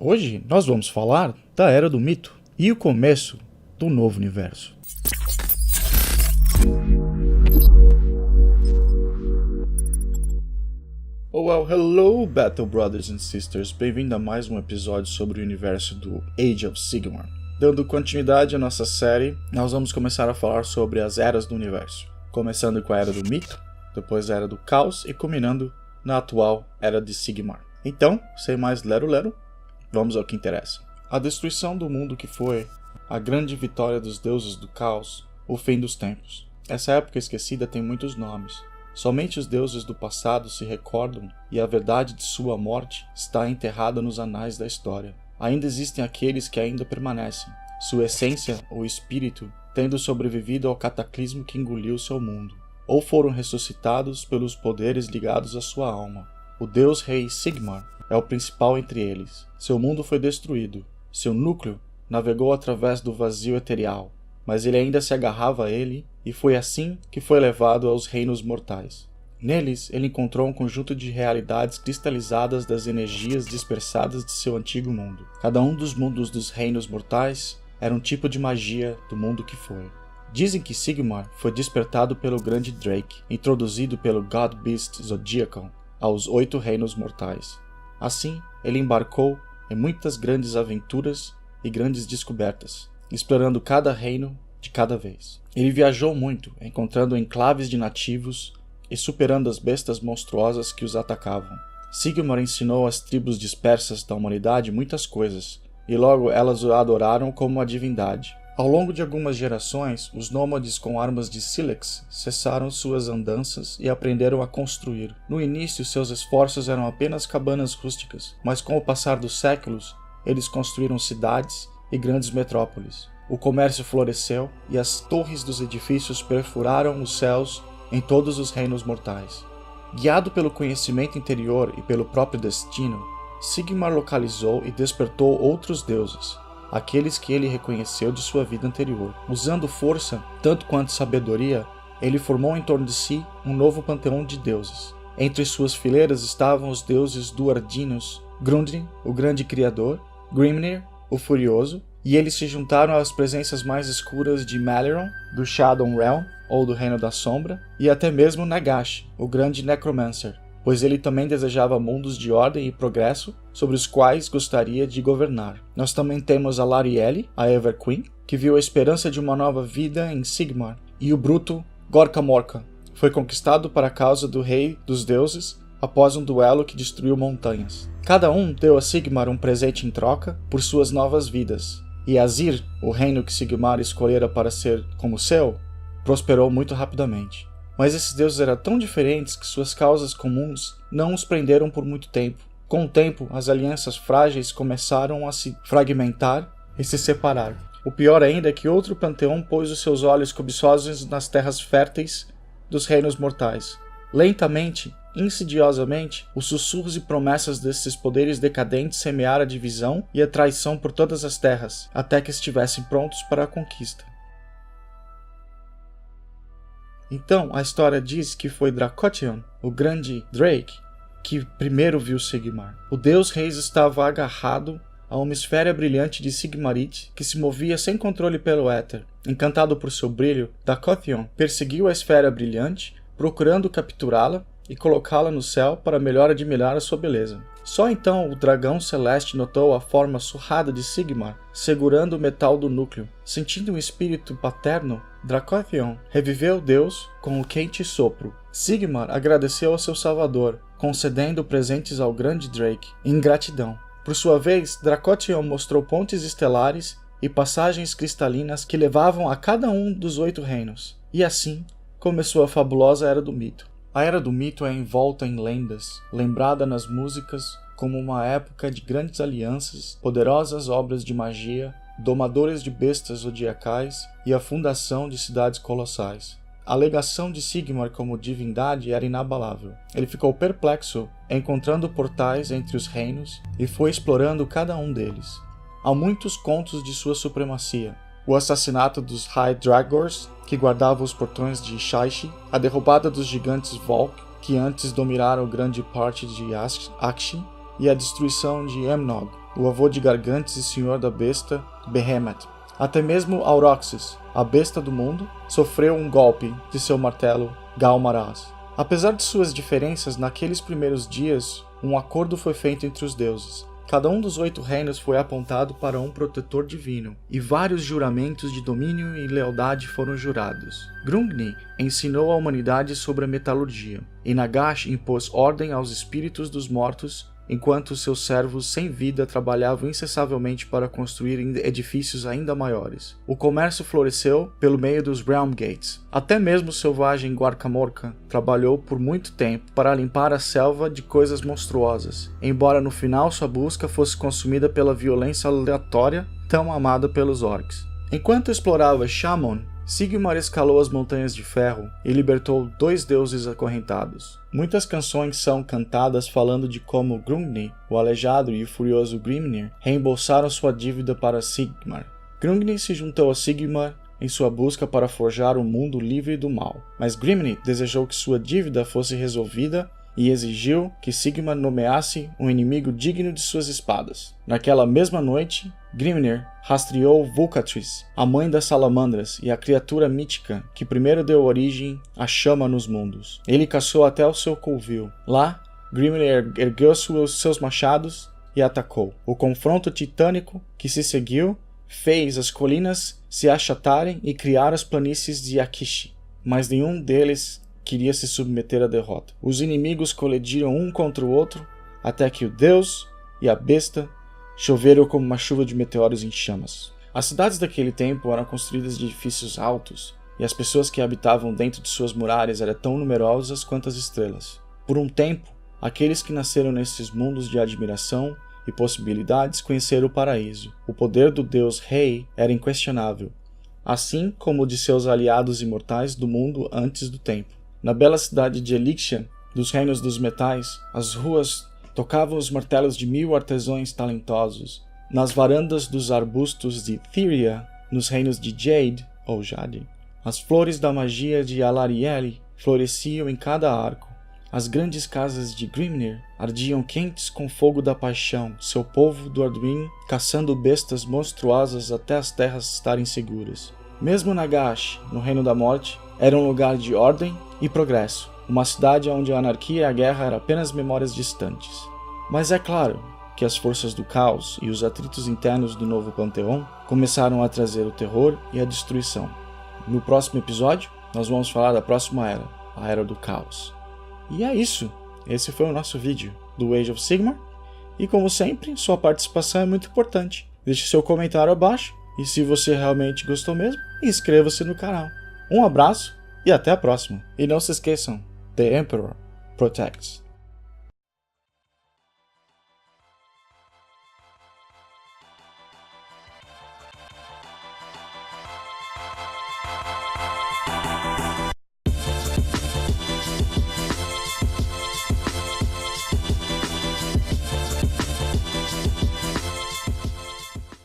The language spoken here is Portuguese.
Hoje nós vamos falar da Era do Mito e o começo do novo universo. Well, hello Battle Brothers and Sisters, bem-vindo a mais um episódio sobre o universo do Age of Sigmar. Dando continuidade à nossa série, nós vamos começar a falar sobre as eras do universo, começando com a Era do Mito, depois a Era do Caos e culminando na atual Era de Sigmar. Então, sem mais lero-lero, vamos ao que interessa. A destruição do mundo que foi, a grande vitória dos deuses do caos, o fim dos tempos. Essa época esquecida tem muitos nomes. Somente os deuses do passado se recordam e a verdade de sua morte está enterrada nos anais da história. Ainda existem aqueles que ainda permanecem, sua essência ou espírito tendo sobrevivido ao cataclismo que engoliu seu mundo, ou foram ressuscitados pelos poderes ligados à sua alma. O deus rei Sigmar é o principal entre eles. Seu mundo foi destruído. Seu núcleo navegou através do vazio eterial, mas ele ainda se agarrava a ele, e foi assim que foi levado aos reinos mortais. Neles, ele encontrou um conjunto de realidades cristalizadas das energias dispersadas de seu antigo mundo. Cada um dos mundos dos reinos mortais era um tipo de magia do mundo que foi. Dizem que Sigmar foi despertado pelo grande Drake, introduzido pelo God Beast Zodiacal aos 8 reinos mortais. Assim, ele embarcou em muitas grandes aventuras e grandes descobertas, explorando cada reino de cada vez. Ele viajou muito, encontrando enclaves de nativos e superando as bestas monstruosas que os atacavam. Sigmar ensinou às tribos dispersas da humanidade muitas coisas, e logo elas o adoraram como uma divindade. Ao longo de algumas gerações, os nômades com armas de sílex cessaram suas andanças e aprenderam a construir. No início, seus esforços eram apenas cabanas rústicas, mas com o passar dos séculos, eles construíram cidades e grandes metrópoles. O comércio floresceu e as torres dos edifícios perfuraram os céus em todos os reinos mortais. Guiado pelo conhecimento interior e pelo próprio destino, Sigmar localizou e despertou outros deuses, aqueles que ele reconheceu de sua vida anterior. Usando força, tanto quanto sabedoria, ele formou em torno de si um novo panteão de deuses. Entre suas fileiras estavam os deuses duardinos, Grundrin, o grande criador, Grimnir, o furioso, e eles se juntaram às presenças mais escuras de Maleron, do Shadow Realm, ou do Reino da Sombra, e até mesmo Nagash, o grande Necromancer, pois ele também desejava mundos de ordem e progresso sobre os quais gostaria de governar. Nós também temos a Larielle, a Everqueen, que viu a esperança de uma nova vida em Sigmar, e o bruto Gorka Morka foi conquistado para a causa do Rei dos Deuses após um duelo que destruiu montanhas. Cada um deu a Sigmar um presente em troca por suas novas vidas, e Azir, o reino que Sigmar escolhera para ser como seu, prosperou muito rapidamente. Mas esses deuses eram tão diferentes que suas causas comuns não os prenderam por muito tempo. Com o tempo, as alianças frágeis começaram a se fragmentar e se separar. O pior ainda é que outro panteão pôs os seus olhos cobiçosos nas terras férteis dos reinos mortais. Lentamente, insidiosamente, os sussurros e promessas desses poderes decadentes semearam a divisão e a traição por todas as terras, até que estivessem prontos para a conquista. Então, a história diz que foi Dracotion, o grande Drake, que primeiro viu Sigmar. O deus Reis estava agarrado a uma esfera brilhante de Sigmarite que se movia sem controle pelo éter. Encantado por seu brilho, Dracotion perseguiu a esfera brilhante, procurando capturá-la e colocá-la no céu para melhor admirar a sua beleza. Só então o dragão celeste notou a forma surrada de Sigmar, segurando o metal do núcleo. Sentindo um espírito paterno, Dracotion reviveu o deus com o quente sopro. Sigmar agradeceu ao seu salvador, concedendo presentes ao grande Drake, em gratidão. Por sua vez, Dracotion mostrou pontes estelares e passagens cristalinas que levavam a cada um dos 8 reinos. E assim começou a fabulosa Era do Mito. A Era do Mito é envolta em lendas, lembrada nas músicas como uma época de grandes alianças, poderosas obras de magia, domadores de bestas zodiacais e a fundação de cidades colossais. A alegação de Sigmar como divindade era inabalável. Ele ficou perplexo, encontrando portais entre os reinos e foi explorando cada um deles. Há muitos contos de sua supremacia. O assassinato dos High Dragors, que guardavam os portões de Shaishi, a derrubada dos gigantes Volk, que antes dominaram grande parte de Akshin, e a destruição de Emnog, o avô de Gargantes e senhor da besta, Behemoth. Até mesmo Auroxes, a besta do mundo, sofreu um golpe de seu martelo Gal-Maraz. Apesar de suas diferenças, naqueles primeiros dias, um acordo foi feito entre os deuses. Cada um dos 8 reinos foi apontado para um protetor divino, e vários juramentos de domínio e lealdade foram jurados. Grungni ensinou a humanidade sobre a metalurgia, e Nagash impôs ordem aos espíritos dos mortos, enquanto seus servos sem vida trabalhavam incessantemente para construir edifícios ainda maiores. O comércio floresceu pelo meio dos Realm Gates. Até mesmo o selvagem Guarcamorca trabalhou por muito tempo para limpar a selva de coisas monstruosas, embora no final sua busca fosse consumida pela violência aleatória tão amada pelos orcs. Enquanto explorava Shamon, Sigmar escalou as Montanhas de Ferro e libertou 2 deuses acorrentados. Muitas canções são cantadas falando de como Grungni, o aleijado, e o furioso Grimnir reembolsaram sua dívida para Sigmar. Grungni se juntou a Sigmar em sua busca para forjar um mundo livre do mal, mas Grimnir desejou que sua dívida fosse resolvida e exigiu que Sigmar nomeasse um inimigo digno de suas espadas. Naquela mesma noite, Grimnir rastreou Vulcatrice, a mãe das salamandras e a criatura mítica que primeiro deu origem à chama nos mundos. Ele caçou até o seu covil. Lá, Grimnir ergueu seus machados e atacou. O confronto titânico que se seguiu fez as colinas se achatarem e criar as planícies de Akishi, mas nenhum deles queria se submeter à derrota. Os inimigos colidiram um contra o outro, até que o deus e a besta choveram como uma chuva de meteoros em chamas. As cidades daquele tempo eram construídas de edifícios altos, e as pessoas que habitavam dentro de suas muralhas eram tão numerosas quanto as estrelas. Por um tempo, aqueles que nasceram nesses mundos de admiração e possibilidades conheceram o paraíso. O poder do deus Rei era inquestionável, assim como o de seus aliados imortais do mundo antes do tempo. Na bela cidade de Elixir, dos reinos dos metais, as ruas tocavam os martelos de 1000 artesãos talentosos. Nas varandas dos arbustos de Thyria, nos reinos de Jade, ou Jade, as flores da magia de Alarielle floresciam em cada arco. As grandes casas de Grimnir ardiam quentes com fogo da paixão, seu povo do Arduin caçando bestas monstruosas até as terras estarem seguras. Mesmo Nagash, no Reino da Morte, era um lugar de ordem e progresso, uma cidade onde a anarquia e a guerra eram apenas memórias distantes. Mas é claro que as forças do caos e os atritos internos do novo panteão começaram a trazer o terror e a destruição. No próximo episódio, nós vamos falar da próxima era, a Era do Caos. E é isso, esse foi o nosso vídeo do Age of Sigmar, e como sempre, sua participação é muito importante. Deixe seu comentário abaixo, e se você realmente gostou mesmo, inscreva-se no canal. Um abraço e até a próxima. E não se esqueçam, The Emperor Protects.